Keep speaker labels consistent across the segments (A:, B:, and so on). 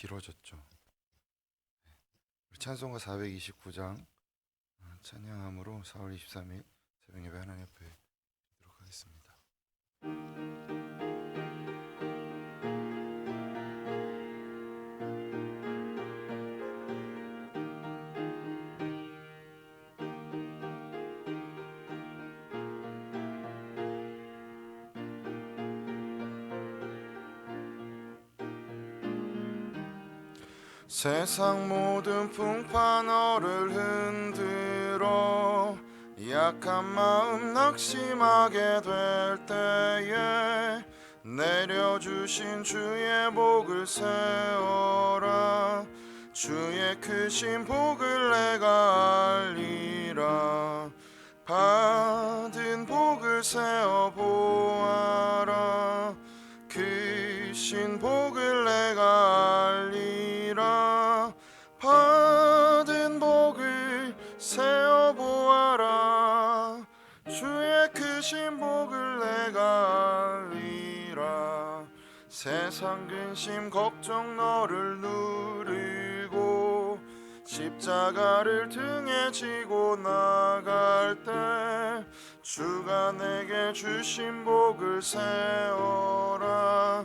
A: 길어졌죠. 우리 찬송가 429장 찬양함으로 4월 23일 새벽 예배 하나님 앞에 드리도록 하겠습니다. 세상 모든 풍파 너를 흔들어 약한 마음 낙심하게 될 때에 내려주신 주의 복을 세어라. 주의 크신 복을 내가 알리라. 받은 복을 세어 보아라. 크신 복을 내가 알리라. 받은 복을 세어 보아라. 주의 크신 복을 내가 알리라. 세상 근심 걱정 너를 누르고 십자가를 등에 지고 나갈 때 주가 내게 주신 복을 세어라.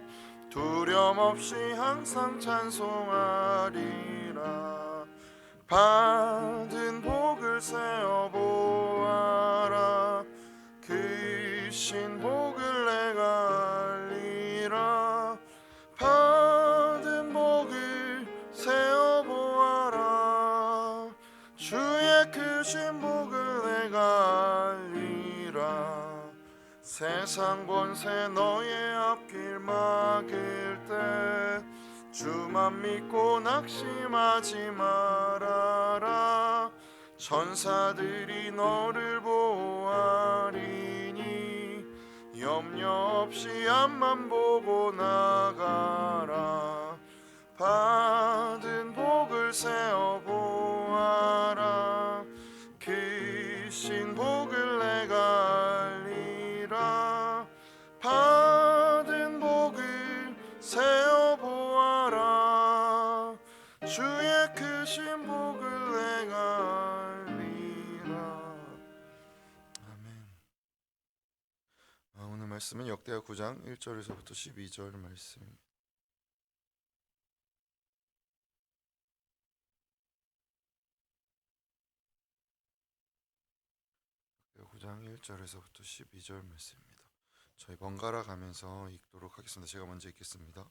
A: 두려움 없이 항상 찬송하리라. 받은 복을 세어 보아라. 크신 복을 내가 알리라. 받은 복을 세어 보아라. 주의 크신 복을 내가 알리라. 세상 권세 너의 앞길 막을 때 주만 믿고 낙심하지 말아라. 천사들이 너를 보호하리니 염려 없이 앞만 보고 나가라. 받은 복을 세어 보아라. 크신 복을 내가 알리라. 받은 복을 세어 보아라. 주의 크신 복을 내가 알리라. 아멘. 오늘 말씀은 역대하 9장 1절에서부터 12절 말씀입니다. 9장 1절에서부터 12절 말씀입니다. 저희 번갈아 가면서 읽도록 하겠습니다. 제가 먼저 읽겠습니다.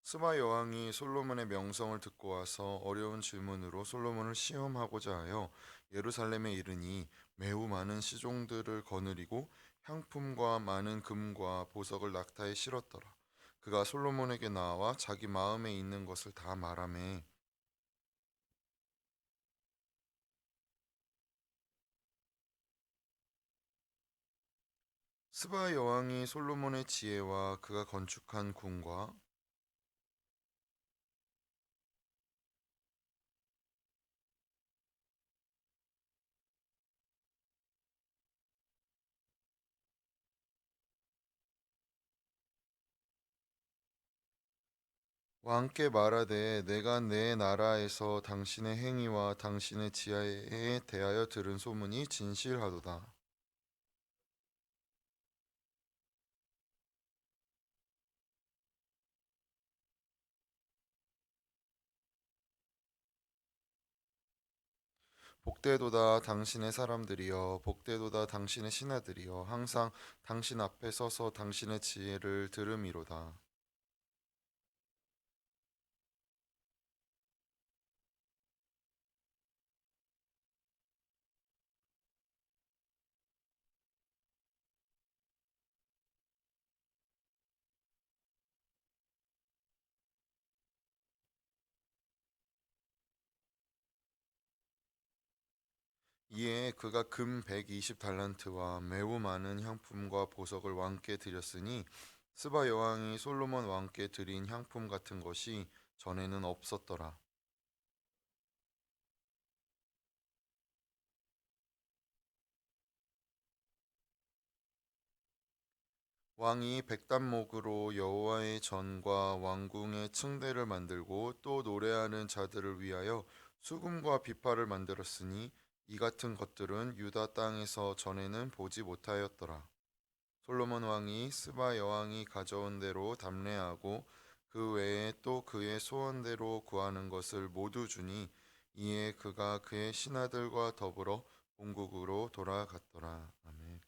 A: 스바 여왕이 솔로몬의 명성을 듣고 와서 어려운 질문으로 솔로몬을 시험하고자 하여 예루살렘에 이르니 매우 많은 시종들을 거느리고 향품과 많은 금과 보석을 낙타에 실었더라. 그가 솔로몬에게 나와 자기 마음에 있는 것을 다 말하매 스바 여왕이 솔로몬의 지혜와 그가 건축한 궁과 왕께 말하되 내가 내 나라에서 당신의 행위와 당신의 지혜에 대하여 들은 소문이 진실하도다. 복되도다 당신의 사람들이여, 복되도다 당신의 신하들이여, 항상 당신 앞에 서서 당신의 지혜를 들음이로다. 이에 그가 금 120달란트와 매우 많은 향품과 보석을 왕께 드렸으니 스바 여왕이 솔로몬 왕께 드린 향품 같은 것이 전에는 없었더라. 왕이 백단목으로 여호와의 전과 왕궁의 층대를 만들고 또 노래하는 자들을 위하여 수금과 비파를 만들었으니 이 같은 것들은 유다 땅에서 전에는 보지 못하였더라. 솔로몬 왕이 스바 여왕이 가져온 대로 담례하고 그 외에 또 그의 소원대로 구하는 것을 모두 주니 이에 그가 그의 신하들과 더불어 본국으로 돌아갔더라. 아멘.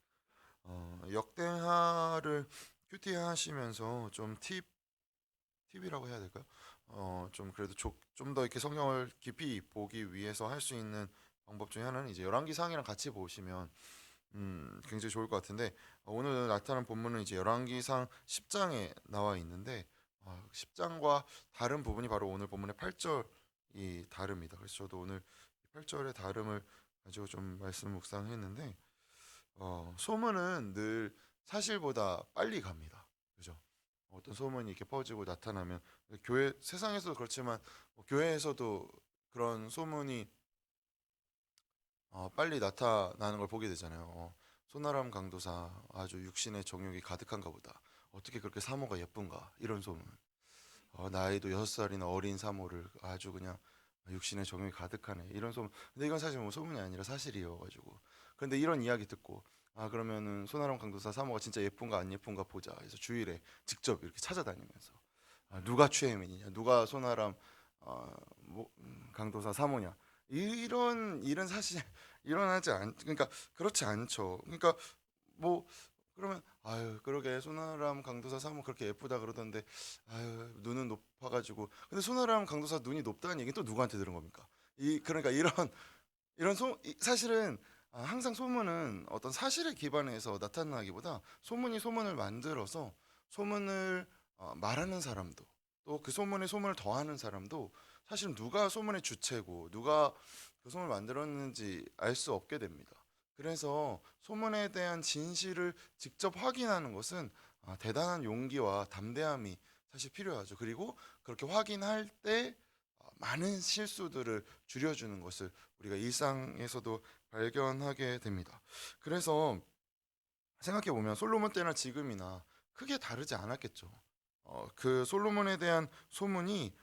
A: 역대하를 큐티하시면서 좀 팁이라고 해야 될까요? 좀 그래도 좀 더 이렇게 성경을 깊이 보기 위해서 할 수 있는 방법 중에 하나는 이제 열왕기상이랑 같이 보시면 굉장히 좋을 것 같은데 오늘 나타난 본문은 이제 열왕기상 10장에 나와 있는데 10장과 다른 부분이 바로 오늘 본문의 8절이 다릅니다. 그래서 저도 오늘 8절의 다름을 가지고 좀 말씀 묵상했는데 소문은 늘 사실보다 빨리 갑니다. 그죠? 어떤 소문이 이렇게 퍼지고 나타나면 교회 세상에서도 그렇지만 교회에서도 그런 소문이 빨리 나타나는 걸 보게 되잖아요. 소나람 강도사 아주 육신의 정욕이 가득한가 보다. 어떻게 그렇게 사모가 예쁜가 이런 소문. 나이도 6살이나 어린 사모를 아주 그냥 육신의 정욕이 가득하네 이런 소문. 근데 이건 사실 뭐 소문이 아니라 사실이어가지고. 그런데 이런 이야기 듣고 그러면은 소나람 강도사 사모가 진짜 예쁜가 안 예쁜가 보자. 그래서 주일에 직접 이렇게 찾아다니면서 누가 최애민이냐, 누가 소나람 강도사 사모냐 이런 일은 사실 일어나지 않 그러니까 그렇지 않죠. 그러니까 뭐 그러면 아유 그러게 소나람 강도사 사모 그렇게 예쁘다 그러던데 아유 눈은 높아가지고 근데 소나람 강도사 눈이 높다는 얘기는 또 누구한테 들은 겁니까? 그러니까 사실은 항상 소문은 어떤 사실에 기반해서 나타나기보다 소문이 소문을 만들어서 소문을 말하는 사람도 또 그 소문에 소문을 더하는 사람도 사실 누가 소문의 주체고 누가 그 소문을 만들었는지 알 수 없게 됩니다. 그래서 소문에 대한 진실을 직접 확인하는 것은 대단한 용기와 담대함이 사실 필요하죠. 그리고 그렇게 확인할 때 많은 실수들을 줄여주는 것을 우리가 일상에서도 발견하게 됩니다. 그래서 생각해 보면 솔로몬 때나 지금이나 크게 다르지 않았겠죠. 그 솔로몬에 대한 소문이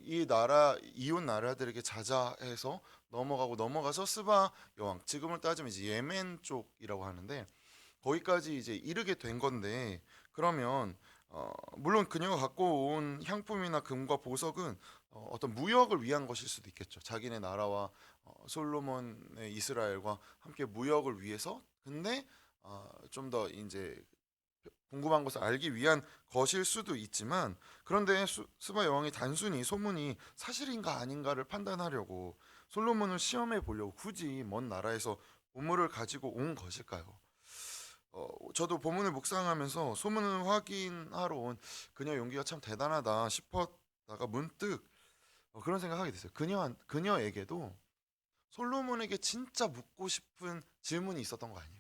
A: 이 나라 이웃 나라들에게 자자해서 넘어가서 스바 여왕 지금을 따지면 이제 예멘 쪽이라고 하는데 거기까지 이제 이르게 된 건데 그러면 물론 그녀가 갖고 온 향품이나 금과 보석은 어떤 무역을 위한 것일 수도 있겠죠. 자기네 나라와 솔로몬의 이스라엘과 함께 무역을 위해서 근데 좀 더 이제 궁금한 것을 알기 위한 것일 수도 있지만 그런데 스바 여왕이 단순히 소문이 사실인가 아닌가를 판단하려고 솔로몬을 시험해 보려고 굳이 먼 나라에서 보물을 가지고 온 것일까요? 저도 본문을 묵상하면서 소문을 확인하러 온 그녀 용기가 참 대단하다 싶었다가 문득 그런 생각하게 됐어요. 그녀에게도 솔로몬에게 진짜 묻고 싶은 질문이 있었던 거 아닐까?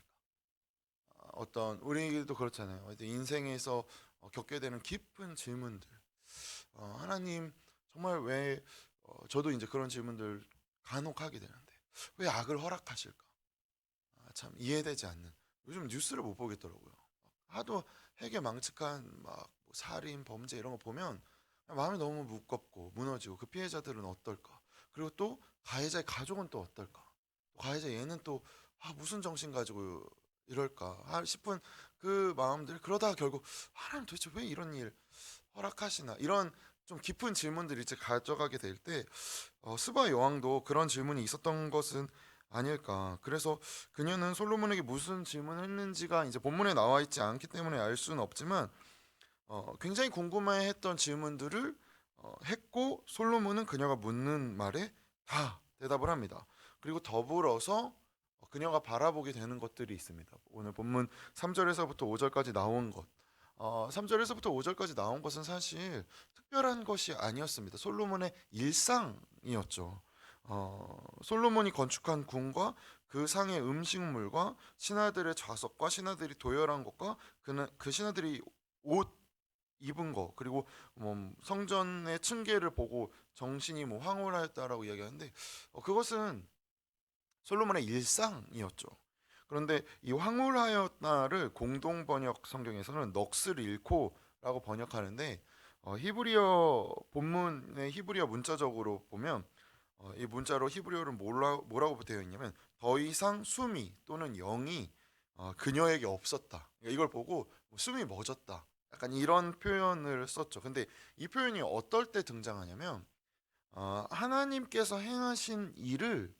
A: 어떤 우리도 그렇잖아요. 인생에서 겪게 되는 깊은 질문들. 하나님 정말 왜 저도 이제 그런 질문들 간혹 하게 되는데 왜 악을 허락하실까? 참 이해되지 않는. 요즘 뉴스를 못 보겠더라고요. 하도 해괴망측한 막뭐 살인, 범죄 이런 거 보면 마음이 너무 무겁고 무너지고 그 피해자들은 어떨까? 그리고 또 가해자의 가족은 또 어떨까? 가해자 얘는 또 무슨 정신 가지고 이럴까 싶은 그 마음들 그러다가 결국 하나님 도대체 왜 이런 일 허락하시나 이런 좀 깊은 질문들을 이제 가져가게 될 때 스바 여왕도 그런 질문이 있었던 것은 아닐까. 그래서 그녀는 솔로몬에게 무슨 질문을 했는지가 이제 본문에 나와 있지 않기 때문에 알 수는 없지만 굉장히 궁금해했던 질문들을 했고 솔로몬은 그녀가 묻는 말에 다 대답을 합니다. 그리고 더불어서 그녀가 바라보게 되는 것들이 있습니다. 오늘 본문 3절에서부터 5절까지 나온 것. 3절에서부터 5절까지 나온 것은 사실 특별한 것이 아니었습니다. 솔로몬의 일상이었죠. 솔로몬이 건축한 궁과 그 상의 음식물과 신하들의 좌석과 신하들이 도열한 것과 그 신하들이 옷 입은 거 그리고 성전의 층계를 보고 정신이 황홀하였다라고 이야기하는데 그것은 솔로몬의 일상이었죠. 그런데 이 황홀하였다를 공동 번역 성경에서는 넋을 잃고라고 번역하는데 히브리어 본문의 히브리어 문자적으로 보면 이 문자로 히브리어를 뭐라고 되어 있냐면 더 이상 숨이 또는 영이 그녀에게 없었다. 그러니까 이걸 보고 숨이 멎었다. 약간 이런 표현을 썼죠. 근데 이 표현이 어떨 때 등장하냐면 하나님께서 행하신 일을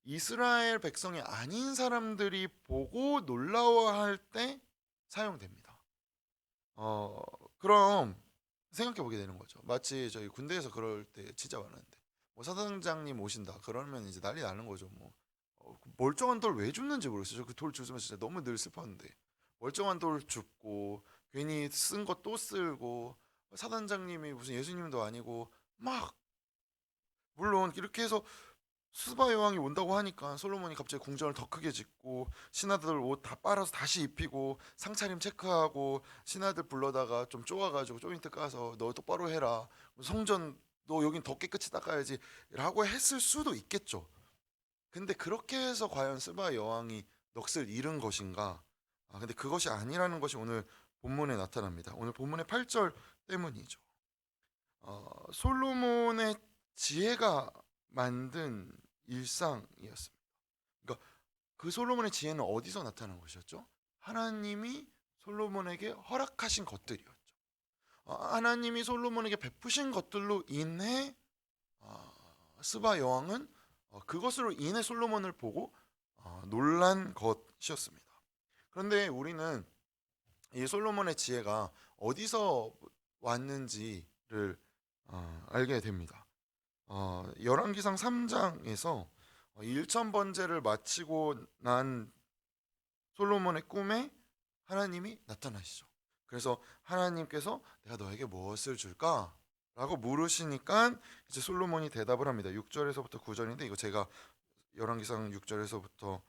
A: 이스라엘 백성이 아닌 사람들이 보고 놀라워할 때 사용됩니다. 어, 그럼 생각해 보게 되는 거죠. 마치 저희 군대에서 그럴 때 진짜 많은데 뭐 사단장님 오신다 그러면 이제 난리 나는 거죠. 뭐 멀쩡한 돌 왜 줍는지 모르겠어요. 그 돌 주면 진짜 너무 늘 슬펐는데 멀쩡한 돌 줍고 괜히 쓴 거 또 쓸고 사단장님이 무슨 예수님도 아니고 막 물론 이렇게 해서 수바 여왕이 온다고 하니까 솔로몬이 갑자기 궁전을 더 크게 짓고 신하들 옷 다 빨아서 다시 입히고 상차림 체크하고 신하들 불러다가 좀 쪼아가지고 조인트 까서 너 똑바로 해라 성전 너 여긴 더 깨끗이 닦아야지 라고 했을 수도 있겠죠. 근데 그렇게 해서 과연 스바 여왕이 넋을 잃은 것인가? 근데 그것이 아니라는 것이 오늘 본문에 나타납니다. 오늘 본문의 8절 때문이죠. 솔로몬의 지혜가 만든 일상이었습니다. 그러니까 그 솔로몬의 지혜는 어디서 나타난 것이었죠? 하나님이 솔로몬에게 허락하신 것들이었죠. 하나님이 솔로몬에게 베푸신 것들로 인해 스바 여왕은 그것으로 인해 솔로몬을 보고 놀란 것이었습니다. 그런데 우리는 이 솔로몬의 지혜가 어디서 왔는지를 알게 됩니다. 열왕기상 3장에서 1천 번제를 마치고 난 솔로몬의 꿈에 하나님이 나타나시죠. 그래서 하나님께서 내가 너에게 무엇을 줄까? 라고 물으시니까 이제 솔로몬이 대답을 합니다. 6절에서부터 9절인데 이거 제가 열왕기상 6절에서부터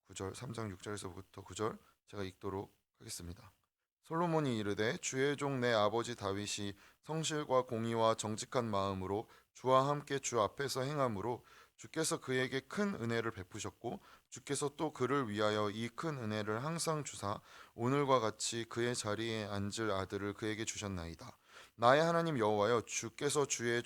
A: 9절, 3장 6절에서부터 9절 제가 읽도록 하겠습니다. 솔로몬이 이르되 주의 종 내 아버지 다윗이 성실과 공의와 정직한 마음으로 주와 함께 주 앞에서 행함으로 주께서 그에게 큰 은혜를 베푸셨고 주께서 또 그를 위하여 이 큰 은혜를 항상 주사 오늘과 같이 그의 자리에 앉을 아들을 그에게 주셨나이다. 나의 하나님 여호와여 주께서 주의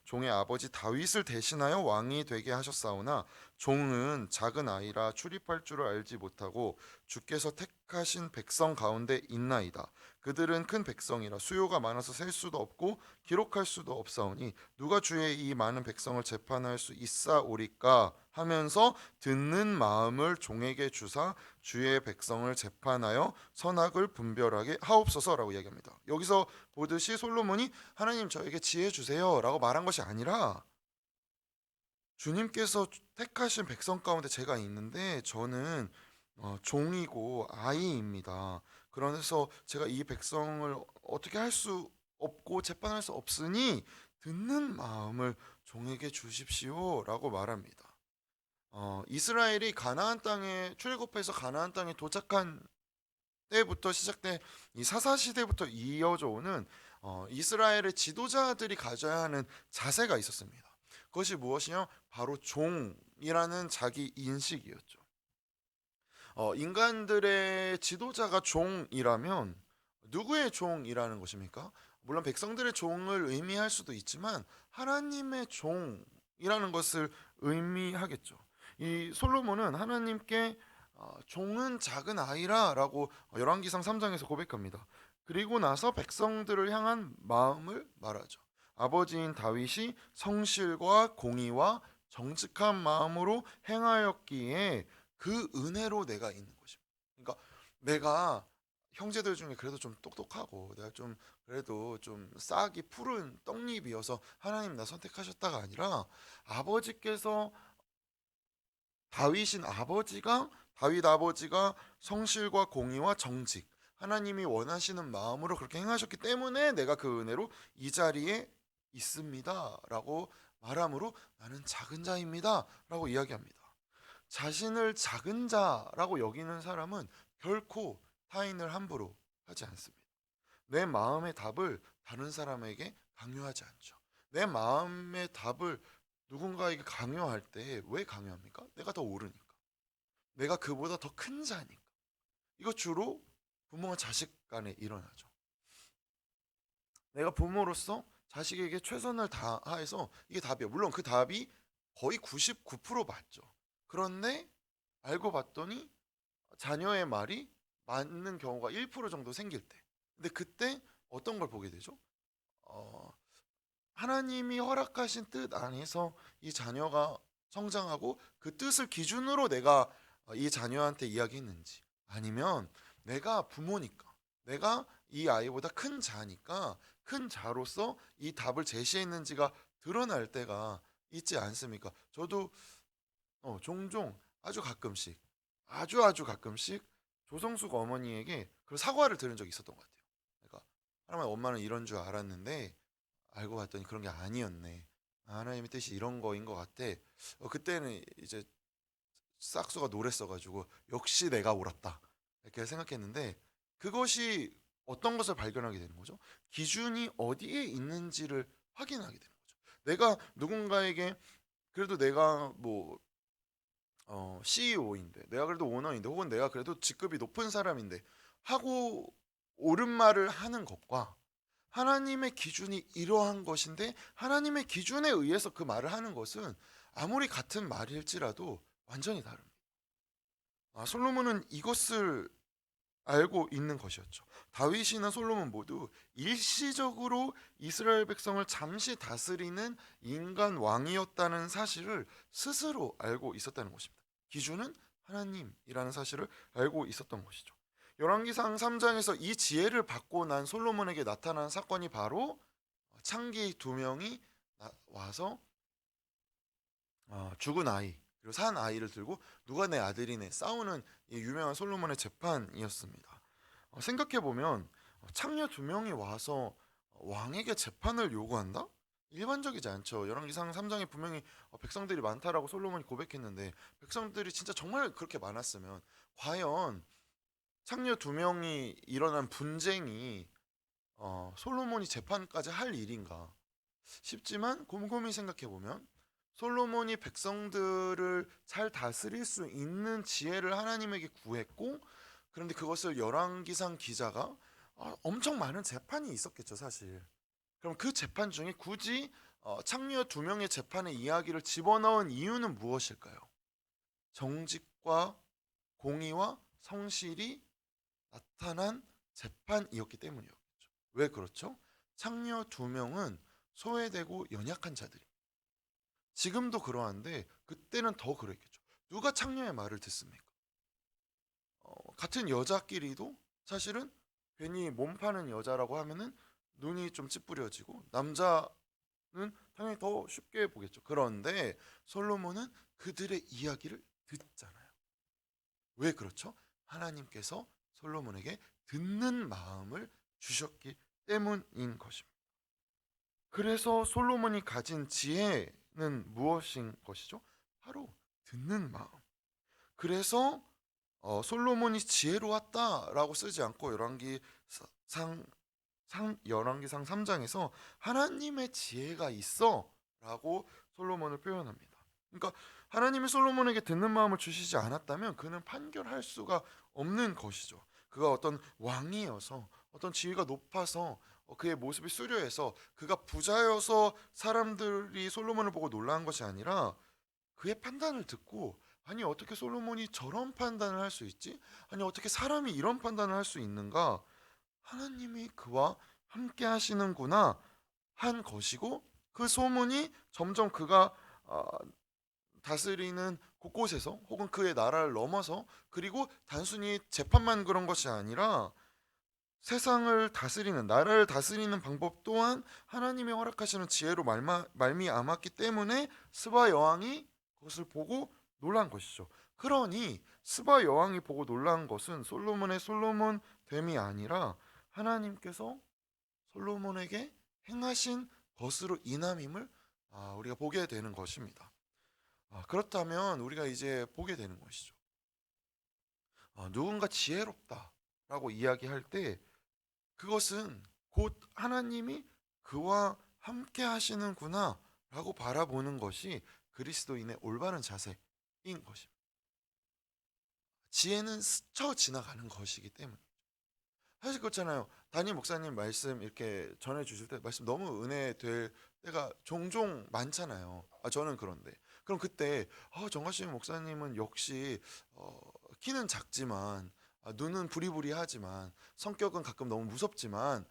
A: 종의 아버지 다윗을 대신하여 왕이 되게 하셨사오나 종은 작은 아이라 출입할 줄을 알지 못하고 주께서 택하신 백성 가운데 있나이다. 그들은 큰 백성이라 수요가 많아서 셀 수도 없고 기록할 수도 없사오니 누가 주의 이 많은 백성을 재판할 수 있사오리까 하면서 듣는 마음을 종에게 주사 주의 백성을 재판하여 선악을 분별하게 하옵소서라고 이야기합니다. 여기서 보듯이 솔로몬이 하나님 저에게 지혜 주세요라고 말한 것이 아니라 주님께서 택하신 백성 가운데 제가 있는데 저는 종이고 아이입니다. 그래서 제가 이 백성을 어떻게 할 수 없고 재판할 수 없으니 듣는 마음을 종에게 주십시오라고 말합니다. 이스라엘이 가나안 땅에 출애굽해서 가나안 땅에 도착한 때부터 시작된 이 사사 시대부터 이어져 오는 이스라엘의 지도자들이 가져야 하는 자세가 있었습니다. 그것이 무엇이냐? 바로 종이라는 자기 인식이었죠. 인간들의 지도자가 종이라면 누구의 종이라는 것입니까? 물론 백성들의 종을 의미할 수도 있지만 하나님의 종이라는 것을 의미하겠죠. 이 솔로몬은 하나님께 종은 작은 아이라라고 열왕기상 3장에서 고백합니다. 그리고 나서 백성들을 향한 마음을 말하죠. 아버지인 다윗이 성실과 공의와 정직한 마음으로 행하였기에 그 은혜로 내가 있는 것입니다. 그러니까 내가 형제들 중에 그래도 좀 똑똑하고 내가 좀 그래도 좀 싹이 푸른 떡잎이어서 하나님 나 선택하셨다가 아니라 아버지께서 다윗 아버지가 성실과 공의와 정직 하나님이 원하시는 마음으로 그렇게 행하셨기 때문에 내가 그 은혜로 이 자리에 있습니다라고 말함으로 나는 작은 자입니다라고 이야기합니다. 자신을 작은 자라고 여기는 사람은 결코 타인을 함부로 하지 않습니다. 내 마음의 답을 다른 사람에게 강요하지 않죠. 내 마음의 답을 누군가에게 강요할 때 왜 강요합니까? 내가 더 옳으니까. 내가 그보다 더 큰 자니까. 이거 주로 부모와 자식 간에 일어나죠. 내가 부모로서 자식에게 최선을 다해서 이게 답이에요. 물론 그 답이 거의 99% 맞죠. 그런데 알고 봤더니 자녀의 말이 맞는 경우가 1% 정도 생길 때. 근데 그때 어떤 걸 보게 되죠? 어, 하나님이 허락하신 뜻 안에서 이 자녀가 성장하고 그 뜻을 기준으로 내가 이 자녀한테 이야기했는지, 아니면 내가 부모니까, 내가 이 아이보다 큰 자니까 큰 자로서 이 답을 제시했는지가 드러날 때가 있지 않습니까? 저도 종종 아주 가끔씩, 아주 가끔씩 조성숙 어머니에게 그 사과를 들은 적이 있었던 것 같아요. 그러니까 하나님, 엄마는 이런 줄 알았는데 알고 봤더니 그런 게 아니었네. 하나님의 뜻이 이런 거인 것 같아. 그때는 이제 싹수가 노랬어가지고 역시 내가 옳았다 이렇게 생각했는데, 그것이 어떤 것을 발견하게 되는 거죠? 기준이 어디에 있는지를 확인하게 되는 거죠. 내가 누군가에게, 그래도 내가 뭐 CEO인데, 내가 그래도 오너인데, 혹은 내가 그래도 직급이 높은 사람인데 하고 옳은 말을 하는 것과 하나님의 기준이 이러한 것인데 하나님의 기준에 의해서 그 말을 하는 것은 아무리 같은 말일지라도 완전히 다릅니다. 솔로몬은 이것을 알고 있는 것이었죠. 다윗이나 솔로몬 모두 일시적으로 이스라엘 백성을 잠시 다스리는 인간 왕이었다는 사실을 스스로 알고 있었다는 것입니다. 기준은 하나님이라는 사실을 알고 있었던 것이죠. 열왕기상 3장에서 이 지혜를 받고 난 솔로몬에게 나타난 사건이 바로 창기 두 명이 와서 죽은 아이 그리고 산 아이를 들고 누가 내 아들이네 싸우는 이 유명한 솔로몬의 재판이었습니다. 생각해 보면 창녀 두 명이 와서 왕에게 재판을 요구한다? 일반적이지 않죠. 열왕기상 3장에 분명히 백성들이 많다라고 솔로몬이 고백했는데, 백성들이 진짜 정말 그렇게 많았으면 과연 창녀 두 명이 일어난 분쟁이 솔로몬이 재판까지 할 일인가 싶지만, 곰곰이 생각해 보면 솔로몬이 백성들을 잘 다스릴 수 있는 지혜를 하나님에게 구했고, 그런데 그것을 열왕기상 기자가 엄청 많은 재판이 있었겠죠 사실. 그럼 그 재판 중에 굳이 창녀 두 명의 재판의 이야기를 집어넣은 이유는 무엇일까요? 정직과 공의와 성실이 나타난 재판이었기 때문이었겠죠. 왜 그렇죠? 창녀 두 명은 소외되고 연약한 자들이, 지금도 그러한데 그때는 더 그랬겠죠. 누가 창녀의 말을 듣습니까? 같은 여자끼리도 사실은 괜히 몸 파는 여자라고 하면은 눈이 좀 찌푸려지고, 남자는 당연히 더 쉽게 보겠죠. 그런데 솔로몬은 그들의 이야기를 듣잖아요. 왜 그렇죠? 하나님께서 솔로몬에게 듣는 마음을 주셨기 때문인 것입니다. 그래서 솔로몬이 가진 지혜는 무엇인 것이죠? 바로 듣는 마음. 그래서 솔로몬이 지혜로웠다라고 쓰지 않고 열왕기상 3장에서 하나님의 지혜가 있어라고 솔로몬을 표현합니다. 그러니까 하나님이 솔로몬에게 듣는 마음을 주시지 않았다면 그는 판결할 수가 없는 것이죠. 그가 어떤 왕이어서, 어떤 지위가 높아서, 그의 모습이 수려해서, 그가 부자여서 사람들이 솔로몬을 보고 놀란 것이 아니라 그의 판단을 듣고, 아니 어떻게 솔로몬이 저런 판단을 할 수 있지? 아니 어떻게 사람이 이런 판단을 할 수 있는가? 하나님이 그와 함께 하시는구나 한 것이고, 그 소문이 점점 그가 다스리는 곳곳에서, 혹은 그의 나라를 넘어서, 그리고 단순히 재판만 그런 것이 아니라 세상을 다스리는, 나라를 다스리는 방법 또한 하나님이 허락하시는 지혜로 말미암았기 때문에 스바 여왕이 그것을 보고 놀란 것이죠. 그러니 스바 여왕이 보고 놀란 것은 솔로몬의 솔로몬됨이 아니라 하나님께서 솔로몬에게 행하신 것으로 인함임을 우리가 보게 되는 것입니다. 그렇다면 우리가 이제 보게 되는 것이죠. 누군가 지혜롭다라고 이야기할 때 그것은 곧 하나님이 그와 함께 하시는구나 라고 바라보는 것이 그리스도인의 올바른 자세인 것입니다. 지혜는 스쳐 지나가는 것이기 때문에. 사실 그렇잖아요. 담임 목사님 말씀 이렇게 전해 주실 때 말씀 너무 은혜될 때가 종종 많잖아요. 저는 그런데. 그럼 그때 정가심 목사님은 역시 어 키는 작지만 눈은 부리부리하지만 성격은 가끔 너무 무섭지만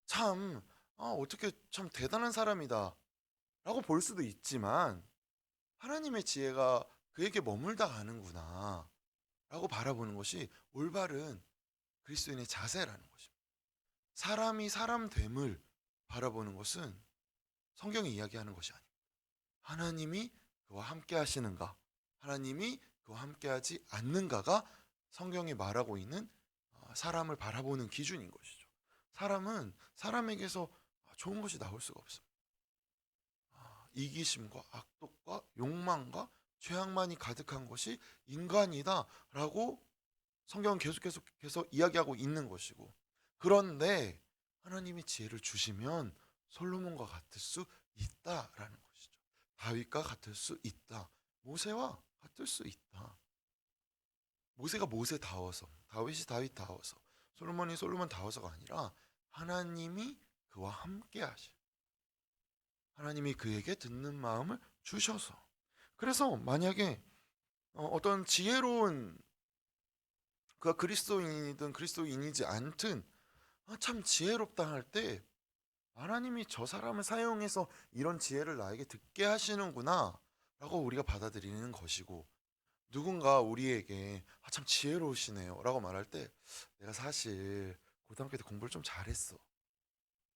A: 참 어떻게 참 대단한 사람이다라고 볼 수도 있지만 하나님의 지혜가 그에게 머물다 가는구나라고 바라보는 것이 올바른 그리스도인의 자세라는 것입니다. 사람이 사람됨을 바라보는 것은 성경이 이야기하는 것이 아닙니다. 하나님이 그와 함께 하시는가, 하나님이 그와 함께하지 않는가가 성경이 말하고 있는 사람을 바라보는 기준인 것이죠. 사람은 사람에게서 좋은 것이 나올 수가 없습니다. 이기심과 악독과 욕망과 죄악만이 가득한 것이 인간이다라고 성경은 계속해서 이야기하고 있는 것이고, 그런데 하나님이 지혜를 주시면 솔로몬과 같을 수 있다라는 것이죠. 다윗과 같을 수 있다. 모세와 같을 수 있다. 모세가 모세다워서, 다윗이 다윗다워서, 솔로몬이 솔로몬다워서가 아니라 하나님이 그와 함께 하시, 하나님이 그에게 듣는 마음을 주셔서. 그래서 만약에 어떤 지혜로운, 그가 그리스도인이든 그리스도인이지 않든 참 지혜롭다 할 때 하나님이 저 사람을 사용해서 이런 지혜를 나에게 듣게 하시는구나 라고 우리가 받아들이는 것이고, 누군가 우리에게 참 지혜로우시네요 라고 말할 때 내가 사실 고등학교 때 공부를 좀 잘했어,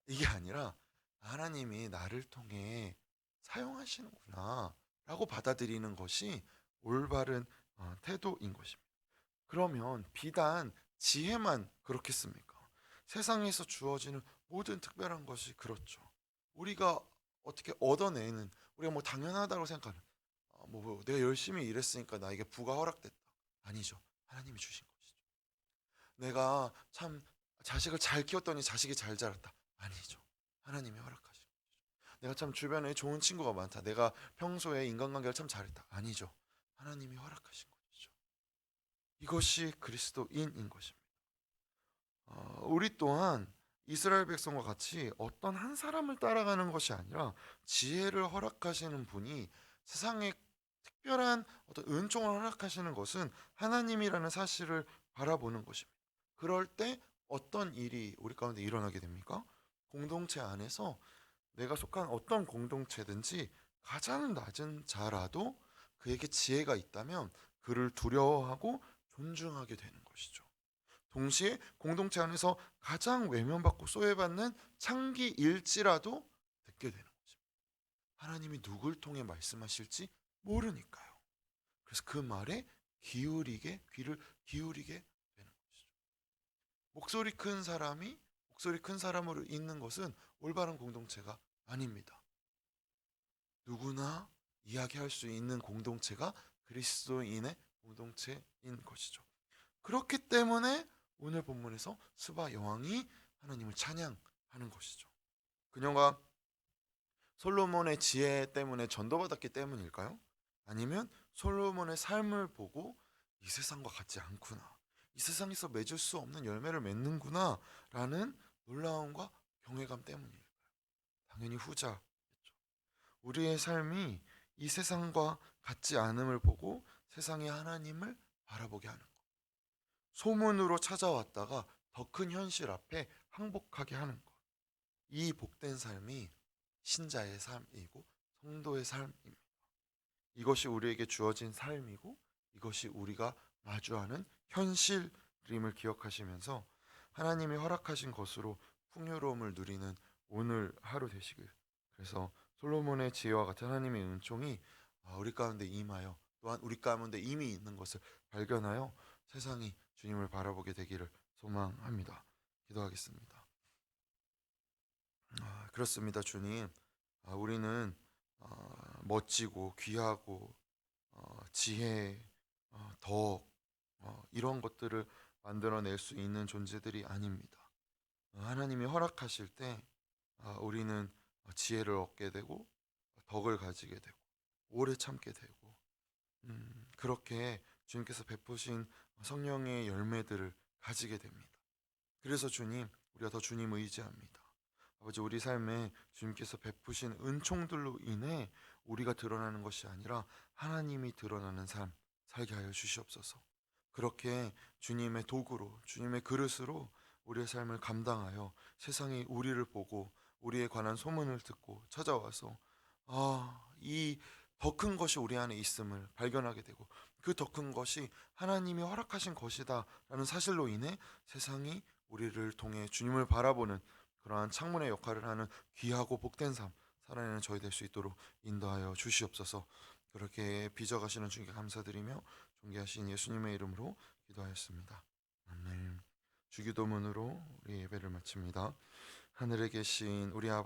A: 이게 아니라 하나님이 나를 통해 사용하시는구나 라고 받아들이는 것이 올바른 태도인 것입니다. 그러면 비단 지혜만 그렇겠습니까? 세상에서 주어지는 모든 특별한 것이 그렇죠. 우리가 어떻게 얻어내는, 우리가 뭐 당연하다고 생각하는 뭐 내가 열심히 일했으니까 나에게 부가 허락됐다, 아니죠. 하나님이 주신 것이죠. 내가 참 자식을 잘 키웠더니 자식이 잘 자랐다, 아니죠. 하나님이 허락하신 것이죠. 내가 참 주변에 좋은 친구가 많다, 내가 평소에 인간관계를 참 잘했다, 아니죠. 하나님이 허락하신 것이죠. 이것이 그리스도인인 것입니다. 우리 또한 이스라엘 백성과 같이 어떤 한 사람을 따라가는 것이 아니라 지혜를 허락하시는 분이, 세상에 특별한 어떤 은총을 허락하시는 것은 하나님이라는 사실을 바라보는 것입니다. 그럴 때 어떤 일이 우리 가운데 일어나게 됩니까? 공동체 안에서 내가 속한 어떤 공동체든지 가장 낮은 자라도 그에게 지혜가 있다면 그를 두려워하고 존중하게 되는 것이죠. 동시에 공동체 안에서 가장 외면받고 소외받는 창기일지라도 듣게 되는 거죠. 하나님이 누굴 통해 말씀하실지 모르니까요. 그래서 그 말에 귀를 기울이게 되는 것이죠. 목소리 큰 사람이 목소리 큰 사람으로 있는 것은 올바른 공동체가 아닙니다. 누구나 이야기할 수 있는 공동체가 그리스도인의 공동체인 것이죠. 그렇기 때문에 오늘 본문에서 스바 여왕이 하나님을 찬양하는 것이죠. 그녀가 솔로몬의 지혜 때문에 전도받았기 때문일까요? 아니면 솔로몬의 삶을 보고 이 세상과 같지 않구나, 이 세상에서 맺을 수 없는 열매를 맺는구나 라는 놀라움과 경외감 때문일까요? 당연히 후자겠죠. 우리의 삶이 이 세상과 같지 않음을 보고 세상의 하나님을 바라보게 하는 것, 소문으로 찾아왔다가 더 큰 현실 앞에 항복하게 하는 것, 이 복된 삶이 신자의 삶이고 성도의 삶입니다. 이것이 우리에게 주어진 삶이고 이것이 우리가 마주하는 현실임을 기억하시면서 하나님이 허락하신 것으로 풍요로움을 누리는 오늘 하루 되시길. 그래서 솔로몬의 지혜와 같은 하나님의 은총이 우리 가운데 임하여, 또한 우리 가운데 이미 있는 것을 발견하여 세상이 주님을 바라보게 되기를 소망합니다. 기도하겠습니다. 그렇습니다, 주님. 우리는 멋지고 귀하고 지혜, 덕, 이런 것들을 만들어낼 수 있는 존재들이 아닙니다. 하나님이 허락하실 때 우리는 지혜를 얻게 되고 덕을 가지게 되고 오래 참게 되고, 그렇게 주님께서 베푸신 성령의 열매들을 가지게 됩니다. 그래서 주님, 우리가 더 주님 의지합니다. 아버지, 우리 삶에 주님께서 베푸신 은총들로 인해 우리가 드러나는 것이 아니라 하나님이 드러나는 삶 살게 하여 주시옵소서. 그렇게 주님의 도구로, 주님의 그릇으로 우리의 삶을 감당하여 세상이 우리를 보고 우리에 관한 소문을 듣고 찾아와서 이 더 큰 것이 우리 안에 있음을 발견하게 되고 그 더 큰 것이 하나님이 허락하신 것이다라는 사실로 인해 세상이 우리를 통해 주님을 바라보는 그러한 창문의 역할을 하는 귀하고 복된 삶 살아내는 저희 될 수 있도록 인도하여 주시옵소서. 그렇게 빚어가시는 주님께 감사드리며 존귀하신 예수님의 이름으로 기도하였습니다. 아멘. 주기도문으로 우리 예배를 마칩니다. 하늘에 계신 우리 아버지